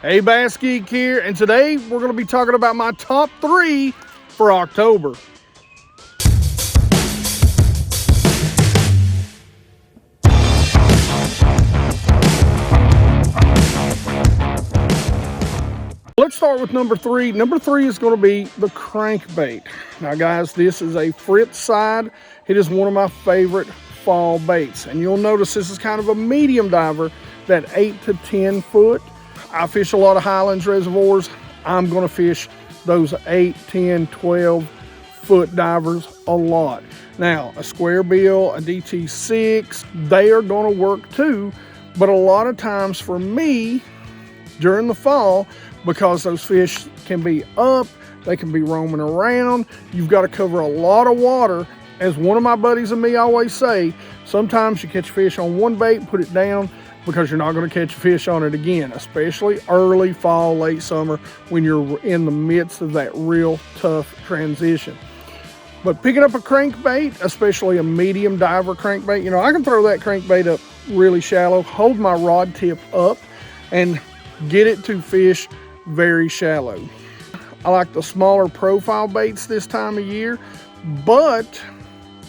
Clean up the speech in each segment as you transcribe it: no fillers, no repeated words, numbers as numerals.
Hey, BassGeek here, and today we're going to be talking about my top 3 for October. Let's start with number 3. Number 3 is going to be the crankbait. Now guys, this is a Fritz side. It is one of my favorite fall baits, and you'll notice this is kind of a medium diver, that 8 to 10 foot. I fish a lot of highlands reservoirs. I'm going to fish those 8, 10, 12 foot divers a lot. Now, a squarebill, a DT6, they are going to work too. But a lot of times for me, during the fall, because those fish can be up, they can be roaming around, you've got to cover a lot of water. As one of my buddies and me always say, sometimes you catch fish on one bait, put it down, because you're not going to catch a fish on it again, especially early fall, late summer, when you're in the midst of that real tough transition. But picking up a crankbait, especially a medium diver crankbait, you know, I can throw that crankbait up really shallow, hold my rod tip up, and get it to fish very shallow. I like the smaller profile baits this time of year, but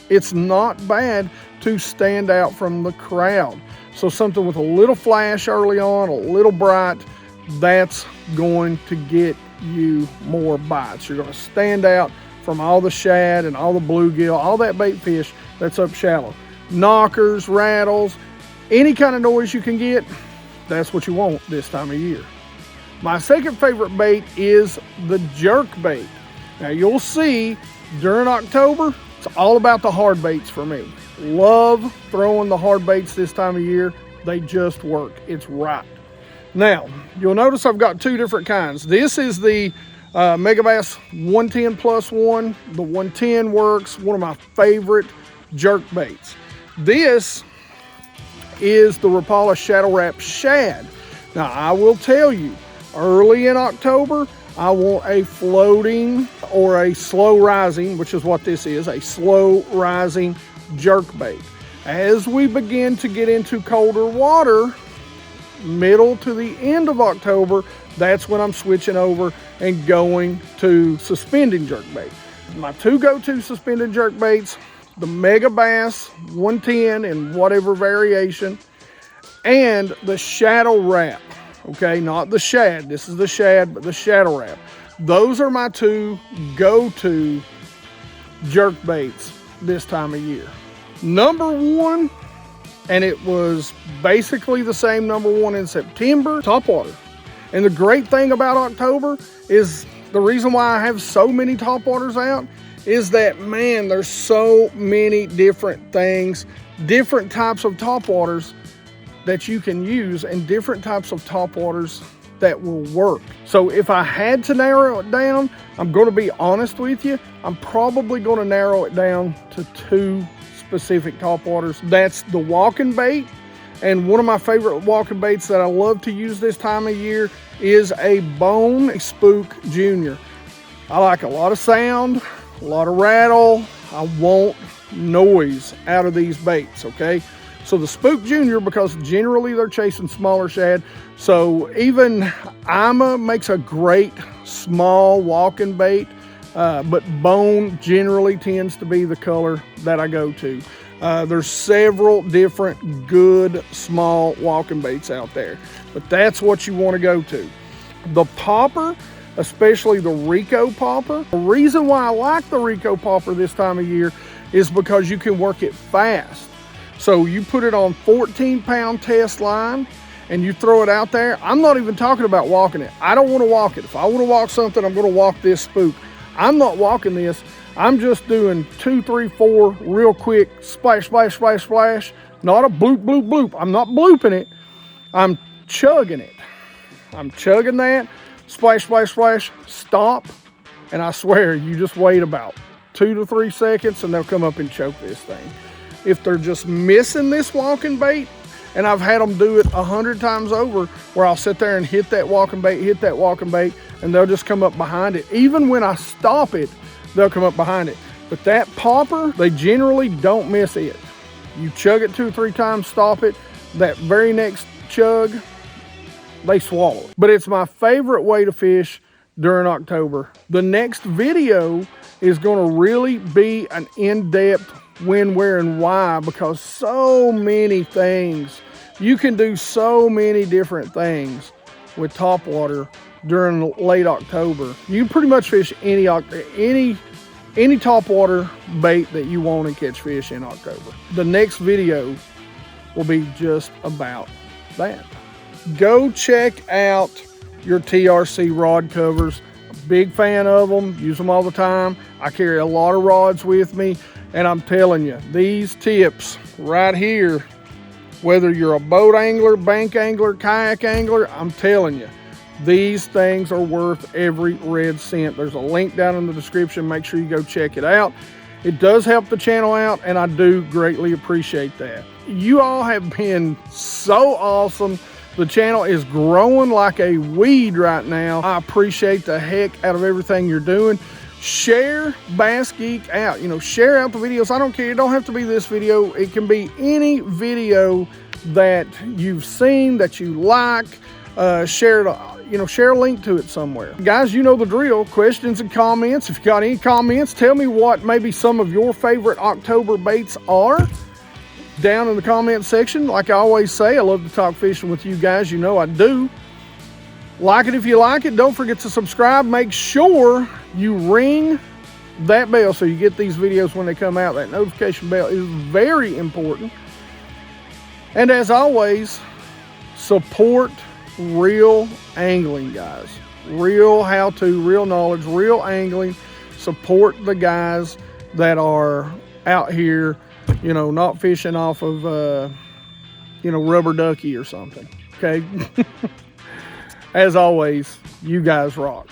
it's not bad to stand out from the crowd. So something with a little flash early on, a little bright, that's going to get you more bites. You're going to stand out from all the shad and all the bluegill, all that bait fish that's up shallow. Knockers, rattles, any kind of noise you can get, that's what you want this time of year. My second favorite bait is the jerkbait. Now you'll see during October, it's all about the hard baits for me. Love throwing the hard baits this time of year. They just work. It's right. Now, you'll notice I've got 2 different kinds. This is the Megabass 110 plus 1. The 110 works. One of my favorite jerk baits. This is the Rapala Shadow Wrap Shad. Now, I will tell you, early in October, I want a floating or a slow rising, which is what this is, a slow rising jerkbait. As we begin to get into colder water, middle to the end of October, that's when I'm switching over and going to suspending jerkbait. My 2 go-to suspended jerkbaits, the Megabass 110 in whatever variation, and the Shadow Wrap. Okay, not the shad. This is the shad, but the Shadow Wrap. Those are my 2 go-to jerk baits this time of year. Number 1, and it was basically the same number 1 in September, Topwater. And the great thing about October is the reason why I have so many Topwaters out is that, man, there's so many different things, different types of Topwaters that you can use, and different types of topwaters that will work. So if I had to narrow it down, I'm going to be honest with you, I'm probably going to narrow it down to 2 specific topwaters. That's the walking bait, and one of my favorite walking baits that I love to use this time of year is a Bone Spook Junior. I like a lot of sound, a lot of rattle. I want noise out of these baits, okay? So the Spook Junior, because generally they're chasing smaller shad. So even Ima makes a great small walking bait, but Bone generally tends to be the color that I go to. There's several different good small walking baits out there, but that's what you want to go to. The popper, especially the Rico popper. The reason why I like the Rico popper this time of year is because you can work it fast. So you put it on 14-pound test line and you throw it out there. I'm not even talking about walking it. I don't want to walk it. If I want to walk something, I'm going to walk this spook. I'm not walking this. I'm just doing 2, 3, 4 real quick splash, splash, splash, splash. Not a bloop, bloop, bloop. I'm not blooping it. I'm chugging it. I'm chugging that. Splash, splash, splash. Stop. And I swear, you just wait about 2 to 3 seconds and they'll come up and choke this thing. If they're just missing this walking bait, and I've had them do it 100 times over, where I'll sit there and hit that walking bait, and they'll just come up behind it. Even when I stop it, they'll come up behind it. But that popper, they generally don't miss it. You chug it 2 or 3 times, stop it. That very next chug, they swallow it. But it's my favorite way to fish during October. The next video is going to really be an in-depth when, where, and why, because so many things. You can do so many different things with topwater during late October. You can pretty much fish any topwater bait that you want and catch fish in October. The next video will be just about that. Go check out your TRC rod covers. Big fan of them, use them all the time. I carry a lot of rods with me, and I'm telling you, these tips right here, whether you're a boat angler, bank angler, kayak angler, I'm telling you, these things are worth every red cent. There's a link down in the description. Make sure you go check it out. It does help the channel out, and I do greatly appreciate that. You all have been so awesome. The channel is growing like a weed right now. I appreciate the heck out of everything you're doing. Share BassGeek out. You know, share out the videos. I don't care. It don't have to be this video. It can be any video that you've seen that you like. Share it. You know, share a link to it somewhere. Guys, you know the drill. Questions and comments. If you got any comments, tell me what maybe some of your favorite October baits are down in the comment section. Like I always say, I love to talk fishing with you guys. You know I do. Like it if you like it. Don't forget to subscribe. Make sure you ring that bell so you get these videos when they come out. That notification bell is very important. And as always, support real angling, guys. Real how-to, real knowledge, real angling. Support the guys that are out here, you know, not fishing off of, you know, rubber ducky or something, okay? As always, you guys rock.